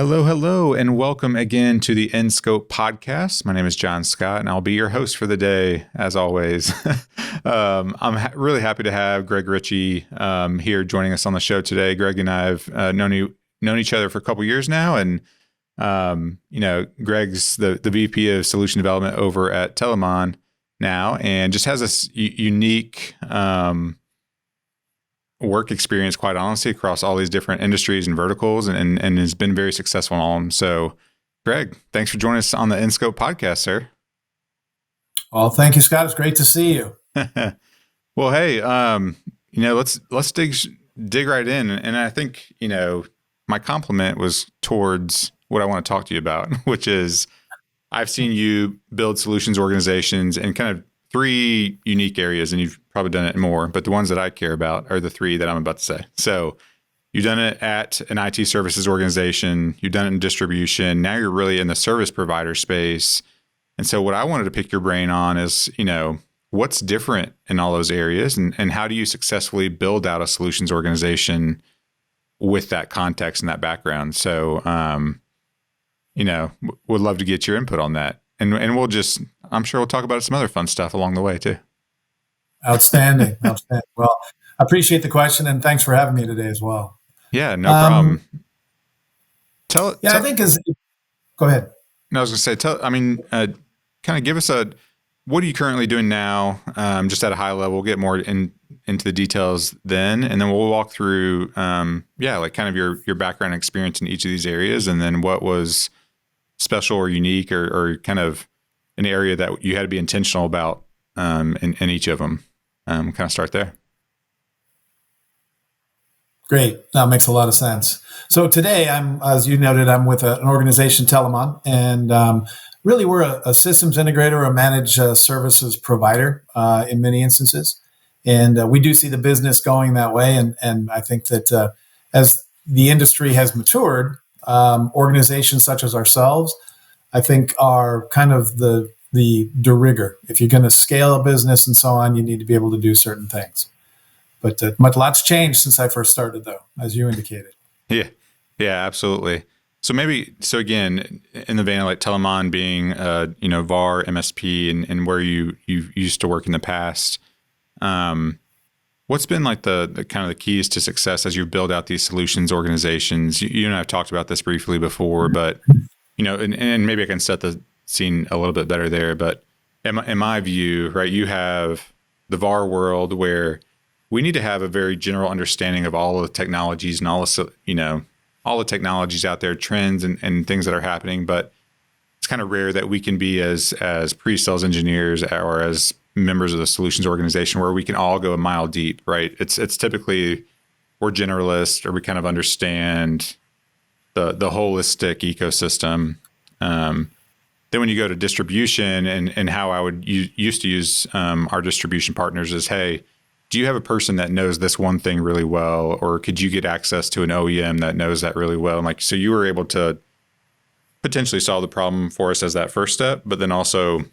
Hello, hello, and welcome again to the InScope podcast. My name is John Scott, and I'll be your host for the day, as always. I'm really happy to have Greg Richey here joining us on the show today. Greg and I have known each other for a couple years now, and Greg's the VP of Solution Development over at Telamon now, and just has this unique work experience, quite honestly, across all these different industries and verticals, and has been very successful in all of them. So, Greg, thanks for joining us on the InScope podcast, sir. Well, thank you, Scott. It's great to see you. Well, hey, let's dig right in, and I think my compliment was towards what I want to talk to you about, which is I've seen you build solutions organizations in kind of three unique areas, and you've probably done it more, but the ones that I care about are the three that I'm about to say. So you've done it at an IT services organization, you've done it in distribution, now you're really in the service provider space. And so what I wanted to pick your brain on is, what's different in all those areas, and how do you successfully build out a solutions organization with that context and that background? So, would love to get your input on that. And I'm sure we'll talk about some other fun stuff along the way too. Outstanding. Well, I appreciate the question, and thanks for having me today as well. Yeah, no problem. Go ahead. No, I was going to say, kind of give us what are you currently doing now? Just at a high level, we'll get more into the details then, and then we'll walk through, kind of your background and experience in each of these areas, and then what was special or unique or kind of an area that you had to be intentional about in each of them. Kind of start there. Great. That makes a lot of sense. So today, as you noted, I'm with an organization, Telamon, and really we're a systems integrator, a managed services provider in many instances. And we do see the business going that way. And I think that as the industry has matured, organizations such as ourselves, I think are kind of the de rigueur. If you're going to scale a business and so on, you need to be able to do certain things. But lots changed since I first started, though, as you indicated. Yeah, absolutely. So again, in the vein of like Telamon being VAR, MSP, and where you used to work in the past, what's been like the kind of the keys to success as you build out these solutions organizations? You and I have talked about this briefly before, but and maybe I can set the scene a little bit better there. But in my view, right, you have the VAR world where we need to have a very general understanding of all of the technologies and all the technologies out there, trends and things that are happening. But it's kind of rare that we can be as pre-sales engineers or as members of the solutions organization where we can all go a mile deep, right? It's typically we're generalists, or we kind of understand the holistic ecosystem. Then when you go to distribution and how I would used to use our distribution partners is, hey, do you have a person that knows this one thing really well, or could you get access to an OEM that knows that really well? And so you were able to potentially solve the problem for us as that first step, but then also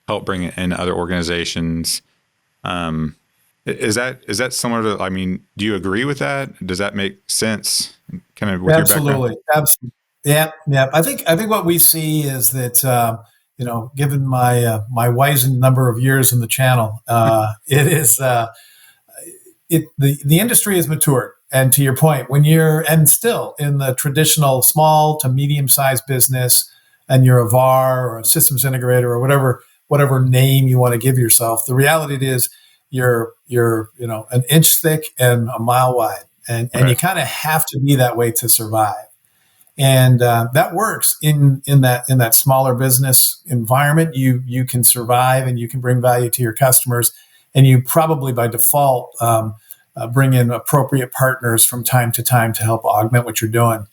help bring in other organizations. Is that similar to, do you agree with that? Does that make sense kind of with your background? Absolutely. Yeah. I think what we see is that, given my wizened number of years in the channel, it is, the industry has matured. And to your point, and still in the traditional small to medium-sized business, and you're a VAR or a systems integrator or whatever name you want to give yourself, the reality is you're an inch thick and a mile wide, and you kind of have to be that way to survive. And that works in that smaller business environment. You can survive and you can bring value to your customers, and you probably by default bring in appropriate partners from time to time to help augment what you're doing.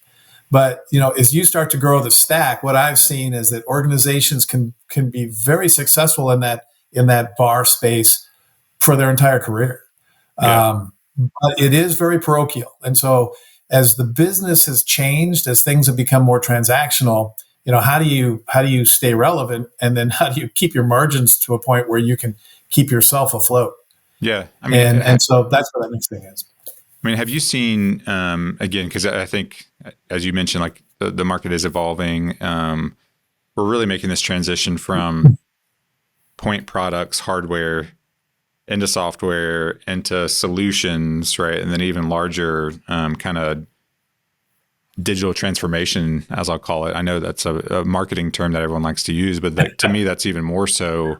But as you start to grow the stack, what I've seen is that organizations can be very successful in that VAR space for their entire career. Yeah. But it is very parochial, and so as the business has changed, as things have become more transactional, how do you stay relevant, and then how do you keep your margins to a point where you can keep yourself afloat? Yeah, and so that's what that next thing is. Have you seen again? Because I think, as you mentioned, like the market is evolving. We're really making this transition from point products, hardware, into software, into solutions, right? And then even larger kind of digital transformation, as I'll call it. I know that's a marketing term that everyone likes to use, but to me, that's even more so.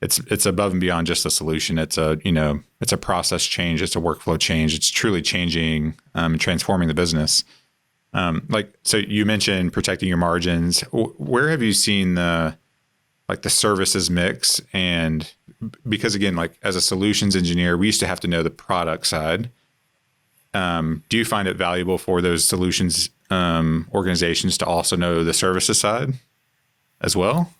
It's above and beyond just a solution. It's a process change. It's a workflow change. It's truly changing and transforming the business. So you mentioned protecting your margins. Where have you seen the services mix? And because again, like as a solutions engineer, we used to have to know the product side. Do you find it valuable for those solutions organizations to also know the services side as well?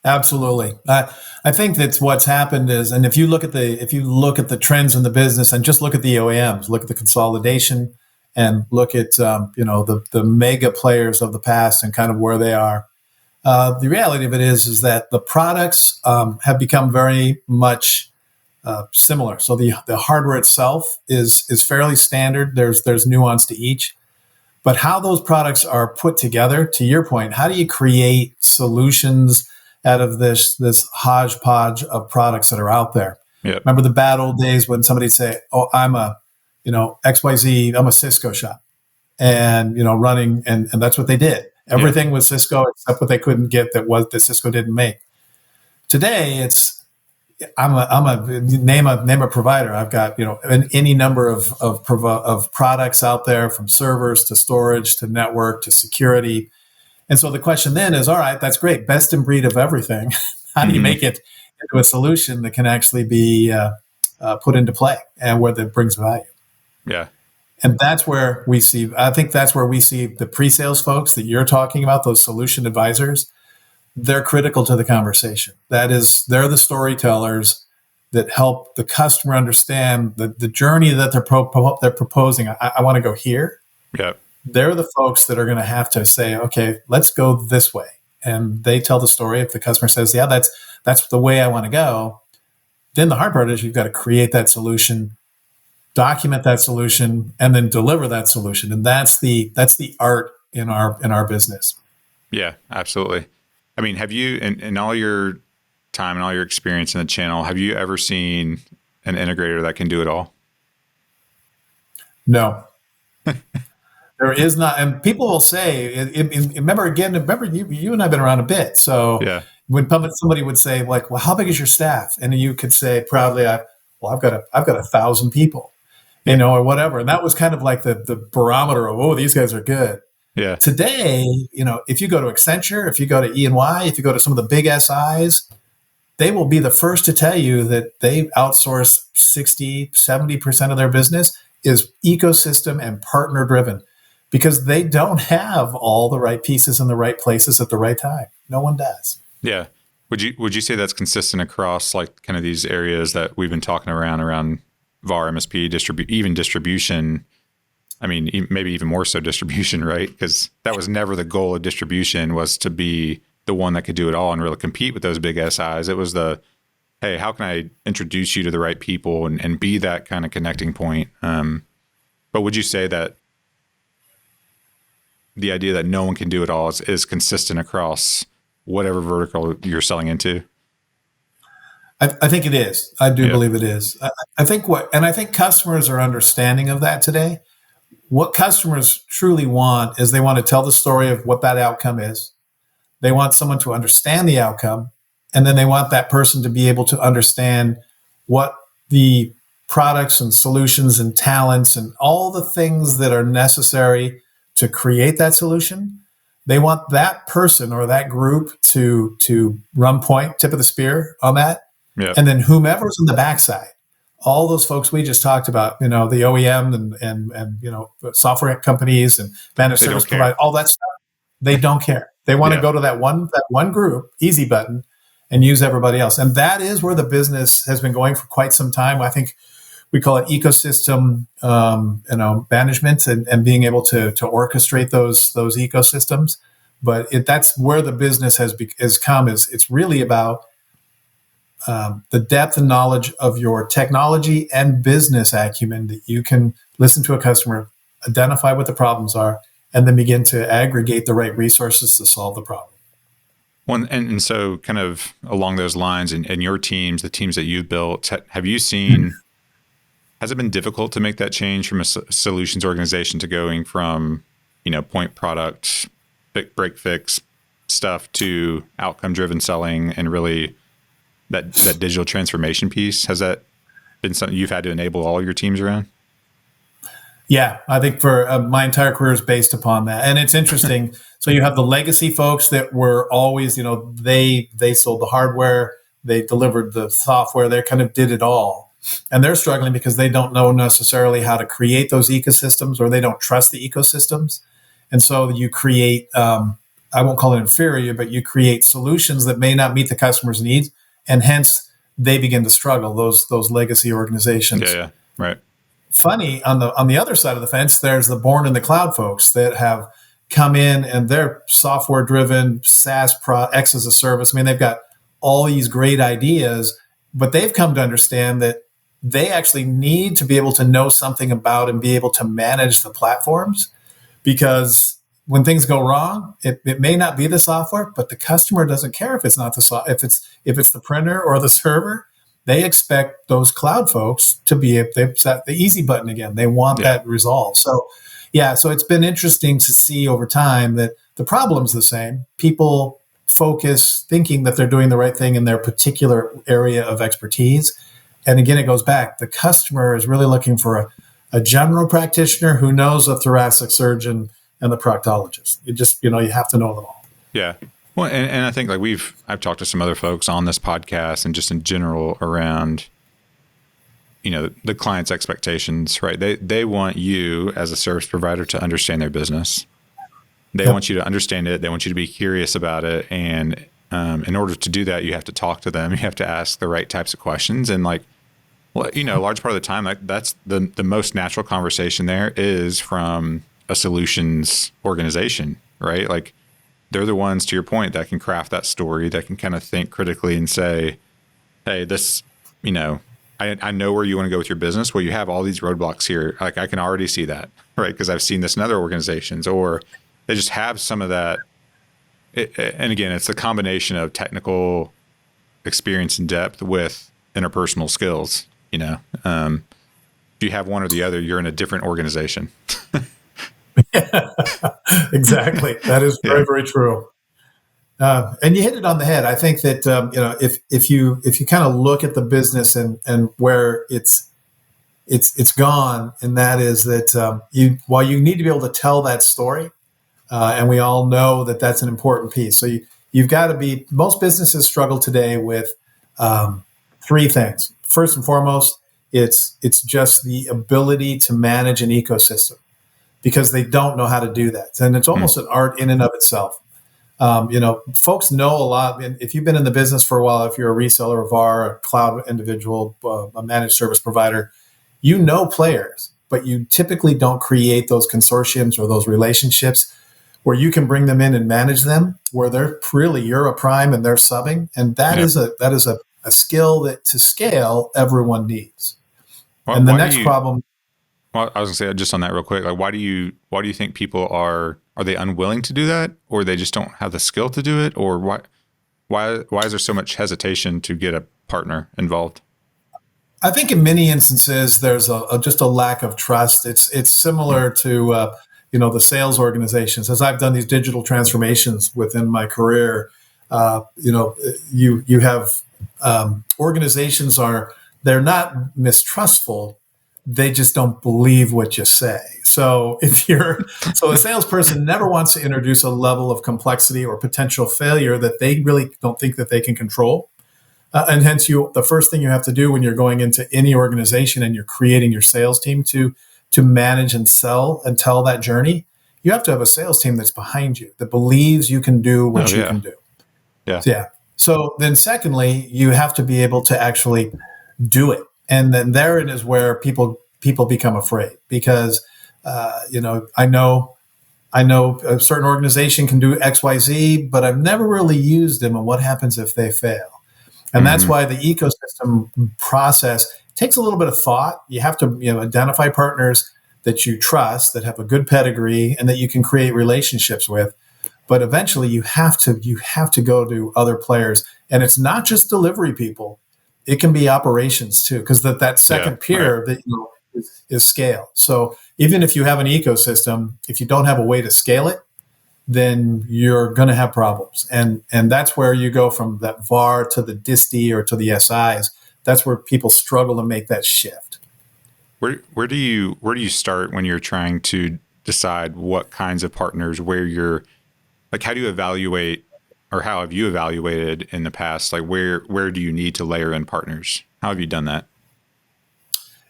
Absolutely. I think that's what's happened is, and if you look at the trends in the business and just look at the OEMs, look at the consolidation, and look at the mega players of the past and kind of where they are. The reality of it is that the products have become very much similar. So the hardware itself is fairly standard. There's nuance to each. But how those products are put together, to your point, how do you create solutions out of this hodgepodge of products that are out there? Yep. Remember the bad old days when somebody'd say, "Oh, I'm a XYZ, I'm a Cisco shop," and running, and that's what they did. Everything was Cisco except what they couldn't get that Cisco didn't make. Today, it's I'm a name a provider. I've got any number of products out there, from servers to storage to network to security. And so the question then is, all right, that's great, best in breed of everything. How do you make it into a solution that can actually be put into play and where that brings value? Yeah. And that's where we see the pre-sales folks that you're talking about, those solution advisors. They're critical to the conversation. They're the storytellers that help the customer understand the journey that they're proposing. I want to go here. Yeah. They're the folks that are going to have to say, okay, let's go this way. And they tell the story. If the customer says, yeah, that's the way I want to go, then the hard part is you've got to create that solution, document that solution, and then deliver that solution. And that's the art in our business. Yeah, absolutely. I mean, have you, in all your time and all your experience in the channel, have you ever seen an integrator that can do it all? No. There is not, and people will say, remember you and I've been around a bit. So yeah. When somebody would say, like, well, how big is your staff? And you could say proudly, I've got 1,000 people, or whatever. And that was kind of like the barometer of, oh, these guys are good. Yeah. Today, if you go to Accenture, if you go to E&Y, if you go to some of the big SIs, they will be the first to tell you that they outsource 60, 70% of their business is ecosystem and partner driven, because they don't have all the right pieces in the right places at the right time. No one does. Yeah. Would you say that's consistent across like kind of these areas that we've been talking around VAR, MSP, even distribution? I mean, maybe even more so distribution, right? Because that was never the goal of distribution, was to be the one that could do it all and really compete with those big SIs. It was hey, how can I introduce you to the right people and be that kind of connecting point? But would you say that the idea that no one can do it all is consistent across whatever vertical you're selling into? I think it is. I do believe it is. I think customers are understanding of that today. What customers truly want is they want to tell the story of what that outcome is. They want someone to understand the outcome, and then they want that person to be able to understand what the products and solutions and talents and all the things that are necessary to create that solution. They want that person or that group to run point, tip of the spear on that. Yeah. And then whomever's on the backside, all those folks we just talked about, the OEM and software companies and managed service providers, all that stuff, they don't care. They want to go to that one group, easy button, and use everybody else. And that is where the business has been going for quite some time. I think we call it ecosystem, management and being able to orchestrate those ecosystems. But that's where the business has come. It's really about the depth and knowledge of your technology and business acumen, that you can listen to a customer, identify what the problems are, and then begin to aggregate the right resources to solve the problem. Well, and so kind of along those lines, and your teams, the teams that you've built, have you seen, has it been difficult to make that change from a solutions organization to going from, point product, break fix stuff to outcome driven selling and really that digital transformation piece? Has that been something you've had to enable all your teams around? Yeah, I think for my entire career is based upon that. And it's interesting. So you have the legacy folks that were always, they sold the hardware, they delivered the software, they kind of did it all. And they're struggling because they don't know necessarily how to create those ecosystems, or they don't trust the ecosystems. And so you create, I won't call it inferior, but you create solutions that may not meet the customer's needs. And hence they begin to struggle, those legacy organizations. Yeah, right. Funny, on the other side of the fence, there's the born in the cloud folks that have come in and they're software driven, SaaS X as a service. I mean, they've got all these great ideas, but they've come to understand that they actually need to be able to know something about and be able to manage the platforms, because when things go wrong, it may not be the software, but the customer doesn't care if it's not if it's the printer or the server. They expect those cloud folks to be the easy button again. They want that resolved. So, so it's been interesting to see over time that the problem's the same. People focus thinking that they're doing the right thing in their particular area of expertise. And again, it goes back. The customer is really looking for a general practitioner who knows a thoracic surgeon and the proctologist. You just, you have to know them all. Yeah. Well, and I think I've talked to some other folks on this podcast and just in general around, the client's expectations, right? They want you as a service provider to understand their business. They want you to understand it. They want you to be curious about it. And in order to do that, you have to talk to them. You have to ask the right types of questions. And a large part of the time, that's the most natural conversation there is from a solutions organization, right? They're the ones, to your point, that can craft that story, that can kind of think critically and say, hey, this, I know where you want to go with your business. Well, you have all these roadblocks here. I can already see that, right? Because I've seen this in other organizations, or they just have some of that. And again, it's a combination of technical experience and depth with interpersonal skills. If you have one or the other, you're in a different organization. Exactly. That is very, very true. And you hit it on the head. I think that, if you kind of look at the business and where it's gone, and that is that while you need to be able to tell that story, and we all know that that's an important piece. So you've got to most businesses struggle today with three things. First and foremost, it's just the ability to manage an ecosystem, because they don't know how to do that. And it's almost an art in and of itself. Folks know a lot. If you've been in the business for a while, if you're a reseller, a VAR, a cloud individual, a managed service provider, players, but you typically don't create those consortiums or those relationships where you can bring them in and manage them, where you're a prime and they're subbing. And that is a skill that to scale everyone needs. Well, and the next problem. Well, I was gonna say just on that real quick. Why do you think people are they unwilling to do that, or they just don't have the skill to do it, or why is there so much hesitation to get a partner involved? I think in many instances there's just a lack of trust. It's similar to the sales organizations. As I've done these digital transformations within my career, you have organizations they're not mistrustful. They just don't believe what you say. So a salesperson never wants to introduce a level of complexity or potential failure that they really don't think that they can control. And hence the first thing you have to do when you're going into any organization and you're creating your sales team to manage and sell and tell that journey, you have to have a sales team that's behind you, that believes you can do what you can do. Yeah. So then secondly, you have to be able to actually do it. And then therein is where people become afraid, because I know a certain organization can do XYZ, but I've never really used them. And what happens if they fail? And that's why the ecosystem process takes a little bit of thought. You have to identify partners that you trust, that have a good pedigree, and that you can create relationships with. But eventually, you have to go to other players, and it's not just delivery people; it can be operations too, because that second peer that is scale. So even if you have an ecosystem, if you don't have a way to scale it, then you're going to have problems. And that's where you go from that VAR to the DISTI or to the SIs. That's where people struggle to make that shift. Where do you start when you're trying to decide what kinds of partners, where you're like, how do you evaluate, or how have you evaluated in the past? Like where do you need to layer in partners? How have you done that?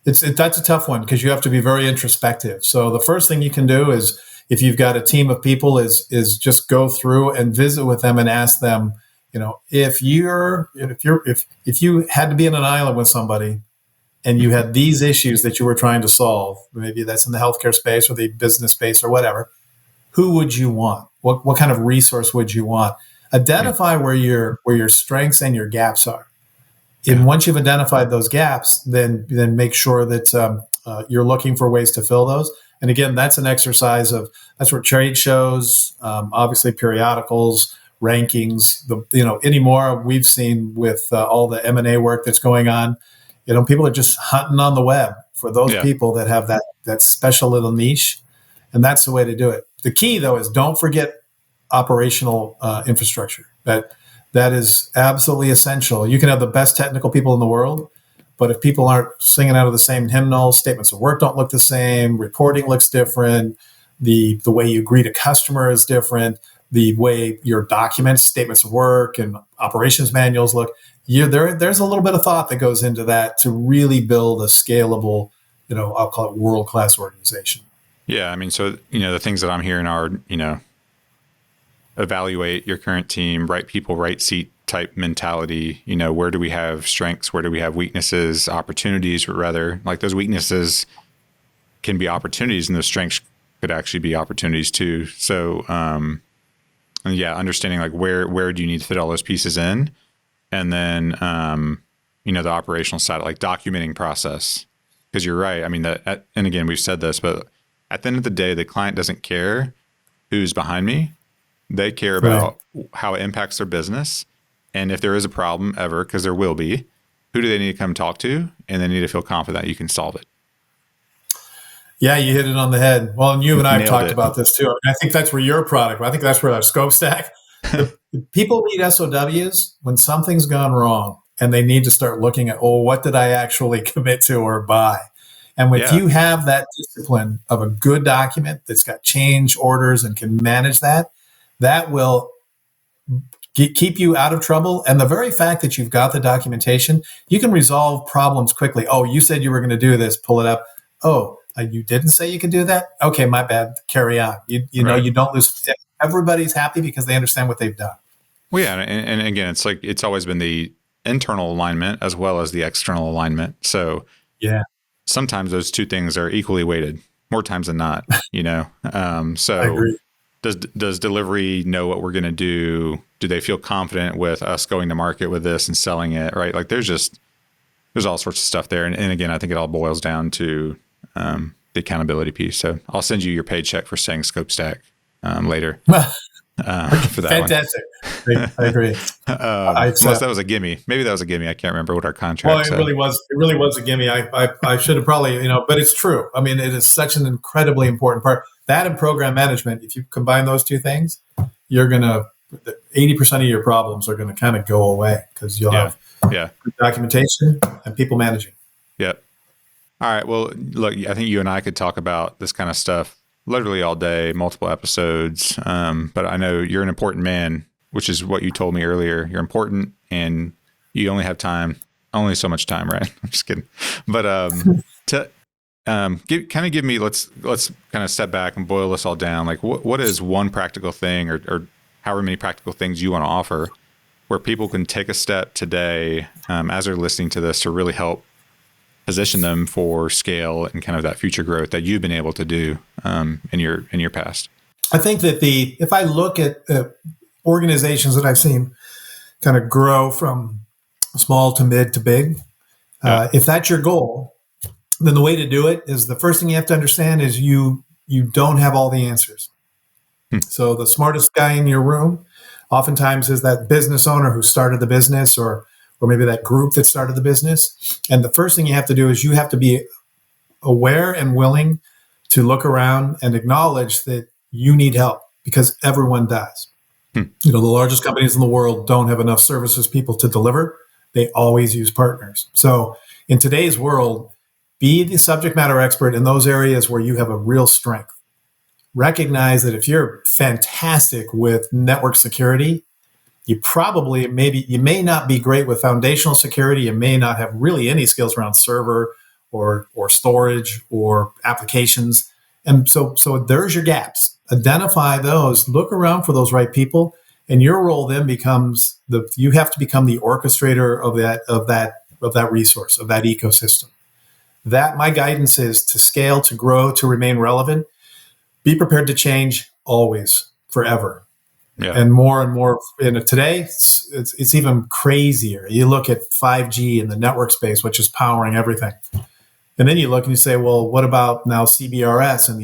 That's a tough one because you have to be very introspective. So the first thing you can do is, if you've got a team of people, is just go through and visit with them and ask them, if you had to be on an island with somebody and you had these issues that you were trying to solve, maybe that's in the healthcare space or the business space or whatever, who would you want? What kind of resource would you want? Identify where your strengths and your gaps are. And once you've identified those gaps, then make sure that you're looking for ways to fill those. And again, that's an exercise that's where trade shows, obviously periodicals, rankings, anymore we've seen with all the M&A work that's going on, people are just hunting on the web for those people that have that special little niche. And that's the way to do it. The key though is don't forget operational infrastructure. That is absolutely essential. You can have the best technical people in the world, but if people aren't singing out of the same hymnal, statements of work don't look the same, reporting looks different, the way you greet a customer is different, the way your documents, statements of work, and operations manuals look, there's a little bit of thought that goes into that to really build a scalable, I'll call it world-class organization. Yeah, I mean, so, the things that I'm hearing are, evaluate your current team, right people, right seat type mentality. Where do we have strengths? Where do we have weaknesses, opportunities, or rather, like those weaknesses can be opportunities and those strengths could actually be opportunities too. So, understanding like where do you need to fit all those pieces in? And then, the operational side, like documenting process, because you're right. I mean, and again, we've said this, but at the end of the day, the client doesn't care who's behind me. They care about how it impacts their business. And if there is a problem ever, because there will be, who do they need to come talk to? And they need to feel confident that you can solve it. Yeah, you hit it on the head. Well, and you and I have talked about this too. I think that's where your product, I think that's where our scope stack, people read SOWs when something's gone wrong and they need to start looking at, what did I actually commit to or buy? And if you have that discipline of a good document that's got change orders and can manage that will keep you out of trouble. And the very fact that you've got the documentation, you can resolve problems quickly. Oh, you said you were going to do this, pull it up. Oh, you didn't say you could do that? Okay, my bad. Carry on. You don't lose. Everybody's happy because they understand what they've done. Well, yeah. And again, it's like, it's always been the internal alignment as well as the external alignment. So sometimes those two things are equally weighted, more times than not, so I agree. Does delivery know what we're going to do? Do they feel confident with us going to market with this and selling it? Right. Like there's all sorts of stuff there. And again, I think it all boils down to the accountability piece. So I'll send you your paycheck for saying scope stack later. For that fantastic. One. I agree. Unless that was a gimme. Maybe that was a gimme. I can't remember what our contract said. It really was a gimme. I should have probably, but it's true. I mean, it is such an incredibly important part. That and program management, if you combine those two things, you're going to, 80% of your problems are going to kind of go away because you'll have documentation and people managing. Yeah. All right. Well, look, I think you and I could talk about this kind of stuff literally all day, multiple episodes. But I know you're an important man, which is what you told me earlier. You're important and you only have only so much time, right? I'm just kidding. But give me, let's kind of step back and boil this all down. Like what is one practical thing or however many practical things you want to offer where people can take a step today as they're listening to this to really help position them for scale and kind of that future growth that you've been able to do in your past? I think that if I look at organizations that I've seen kind of grow from small to mid to big, if that's your goal, then the way to do it is the first thing you have to understand is you don't have all the answers. So the smartest guy in your room oftentimes is that business owner who started the business, or maybe that group that started the business. And the first thing you have to do is you have to be aware and willing to look around and acknowledge that you need help, because everyone does. The largest companies in the world don't have enough services people to deliver. They always use partners. So in today's world, be the subject matter expert in those areas where you have a real strength. Recognize that if you're fantastic with network security, you may not be great with foundational security. You may not have really any skills around server or storage or applications. And so there's your gaps. Identify those, look around for those right people. And your role then becomes you have to become the orchestrator of that resource, of that ecosystem. That my guidance is to scale, to grow, to remain relevant. Be prepared to change always, forever. Yeah. And more. And today, it's even crazier. You look at 5G in the network space, which is powering everything. And then you look and you say, well, what about now CBRS and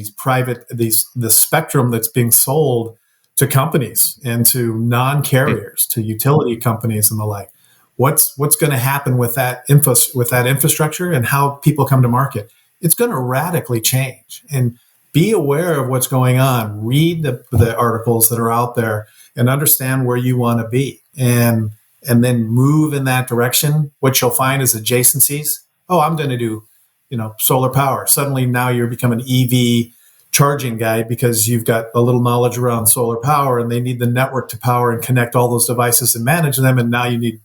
the spectrum that's being sold to companies and to non-carriers, to utility companies and the like? What's going to happen with that infrastructure and how people come to market? It's going to radically change. And be aware of what's going on. Read the articles that are out there and understand where you want to be, and then move in that direction. What you'll find is adjacencies. Oh, I'm going to do, solar power. Suddenly now you're becoming an EV charging guy because you've got a little knowledge around solar power, and they need the network to power and connect all those devices and manage them. And now you need,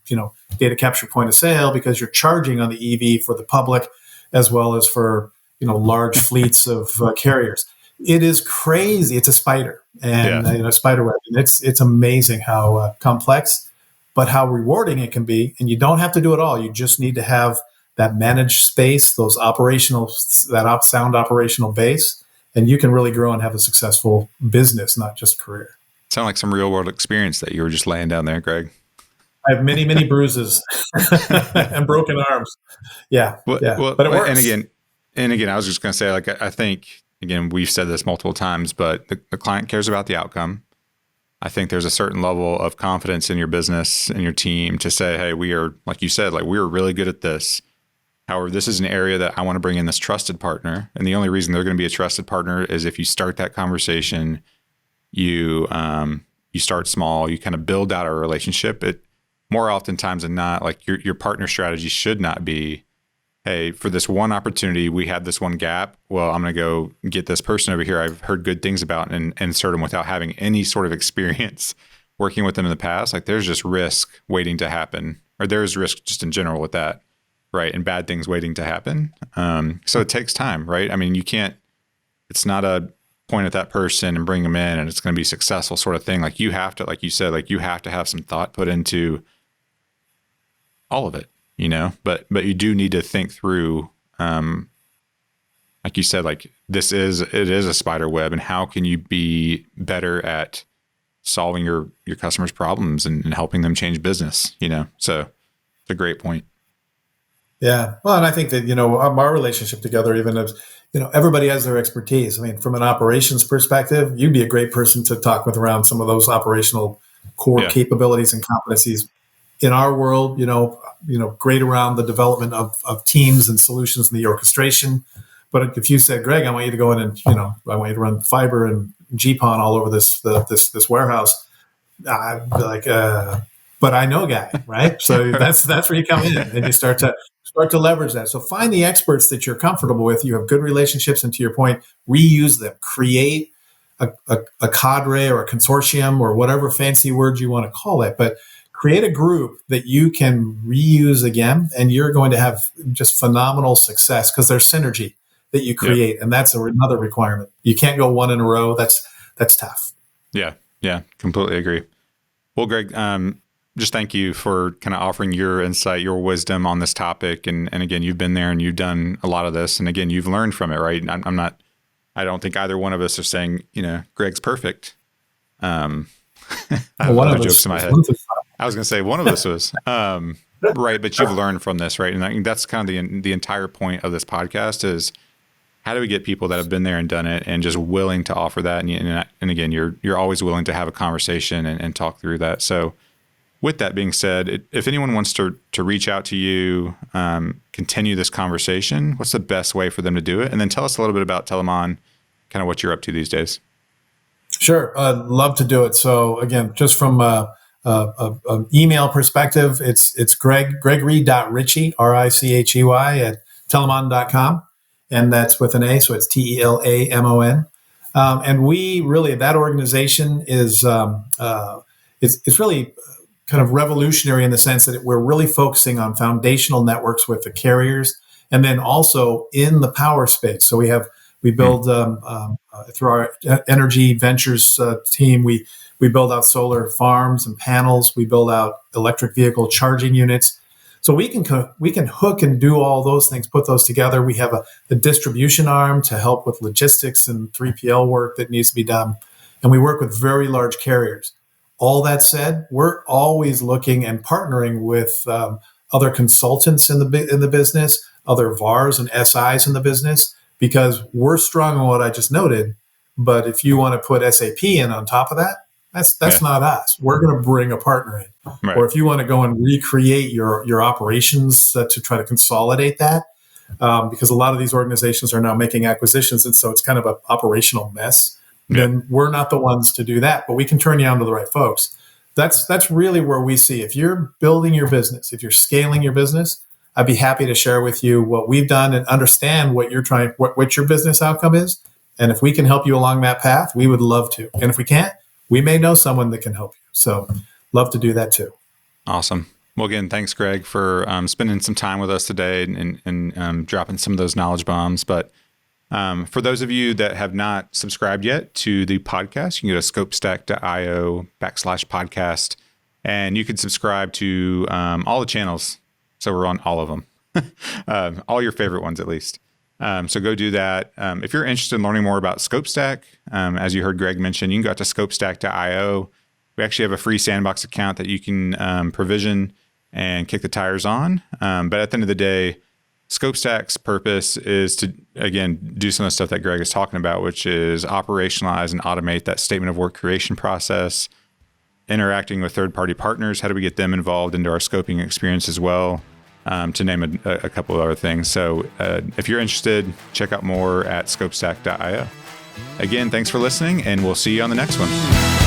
data capture point of sale because you're charging on the EV for the public as well as for large fleets of carriers. It is crazy. It's a spider, and spider web. And it's amazing how complex, but how rewarding it can be. And you don't have to do it all. You just need to have that managed space, that sound operational base, and you can really grow and have a successful business, not just career. Sound like some real world experience that you were just laying down there, Greg. I have many, many bruises and broken arms. Yeah, but it works. And again, I was just going to say, I think, again, we've said this multiple times, but the client cares about the outcome. I think there's a certain level of confidence in your business and your team to say, hey, we are, like you said, we're really good at this. However, this is an area that I want to bring in this trusted partner. And the only reason they're going to be a trusted partner is if you start that conversation, you start small, you kind of build out a relationship. It more oftentimes than not, your partner strategy should not be, hey, for this one opportunity, we have this one gap. Well, I'm going to go get this person over here I've heard good things about and insert them without having any sort of experience working with them in the past. There's just risk waiting to happen, or there's risk just in general with that, right? And bad things waiting to happen. So it takes time, right? I mean, it's not a point at that person and bring them in and it's going to be successful sort of thing. You have to, like you said, you have to have some thought put into all of it. But you do need to think through, like you said, it is a spider web, and how can you be better at solving your customers' problems and helping them change business, So it's a great point. Yeah. Well, and I think that, our relationship together, even as, everybody has their expertise. I mean, from an operations perspective, you'd be a great person to talk with around some of those operational core capabilities and competencies. In our world, great around the development of teams and solutions and the orchestration. But if you said, Greg, I want you to go in and, I want you to run fiber and GPON all over this warehouse, I'd be like, but I know a guy, right? So that's where you come in and you start to leverage that. So find the experts that you're comfortable with. You have good relationships, and to your point, reuse them. Create a cadre or a consortium or whatever fancy word you want to call it, but create a group that you can reuse again, and you're going to have just phenomenal success because there's synergy that you create, and that's another requirement. You can't go one in a row. That's tough. Yeah, completely agree. Well, Greg, just thank you for kind of offering your insight, your wisdom on this topic, and again, you've been there and you've done a lot of this, and again, you've learned from it, right? I don't think either one of us are saying, Greg's perfect. I have a lot of jokes in my head. I was going to say one of us was, Right. But you've learned from this, right? And I think that's kind of the entire point of this podcast is how do we get people that have been there and done it and just willing to offer that? And again, you're always willing to have a conversation and talk through that. So with that being said, if anyone wants to reach out to you, continue this conversation, what's the best way for them to do it? And then tell us a little bit about Telamon, kind of what you're up to these days. Sure. I'd love to do it. So again, just from an email perspective, it's gregory.richey, Richey at telamon.com. And that's with an A. So it's Telamon. And we really, that organization is, it's really kind of revolutionary in the sense that we're really focusing on foundational networks with the carriers and then also in the power space. So we build through our energy ventures team, we build out solar farms and panels. We build out electric vehicle charging units. So we can hook and do all those things, put those together. We have a distribution arm to help with logistics and 3PL work that needs to be done. And we work with very large carriers. All that said, we're always looking and partnering with other consultants in the business, other VARs and SIs in the business, because we're strong on what I just noted. But if you want to put SAP in on top of that, that's not us. We're going to bring a partner in. Right. Or if you want to go and recreate your operations to try to consolidate that, because a lot of these organizations are now making acquisitions, and so it's kind of an operational mess. Yeah. Then we're not the ones to do that, but we can turn you on to the right folks. That's really where we see if you're building your business, if you're scaling your business, I'd be happy to share with you what we've done and understand what you're trying, what your business outcome is. And if we can help you along that path, we would love to. And if we can't, we may know someone that can help you. So love to do that too. Awesome. Well, again, thanks, Greg, for spending some time with us today and dropping some of those knowledge bombs. But for those of you that have not subscribed yet to the podcast, you can go to scopestack.io/podcast, and you can subscribe to all the channels. So we're on all of them, all your favorite ones at least. So go do that. If you're interested in learning more about ScopeStack, as you heard Greg mention, you can go to scopestack.io. We actually have a free sandbox account that you can provision and kick the tires on. But at the end of the day, ScopeStack's purpose is to, again, do some of the stuff that Greg is talking about, which is operationalize and automate that statement of work creation process, interacting with third-party partners. How do we get them involved into our scoping experience as well? To name a couple of other things. So if you're interested, check out more at scopestack.io. Again, thanks for listening, and we'll see you on the next one.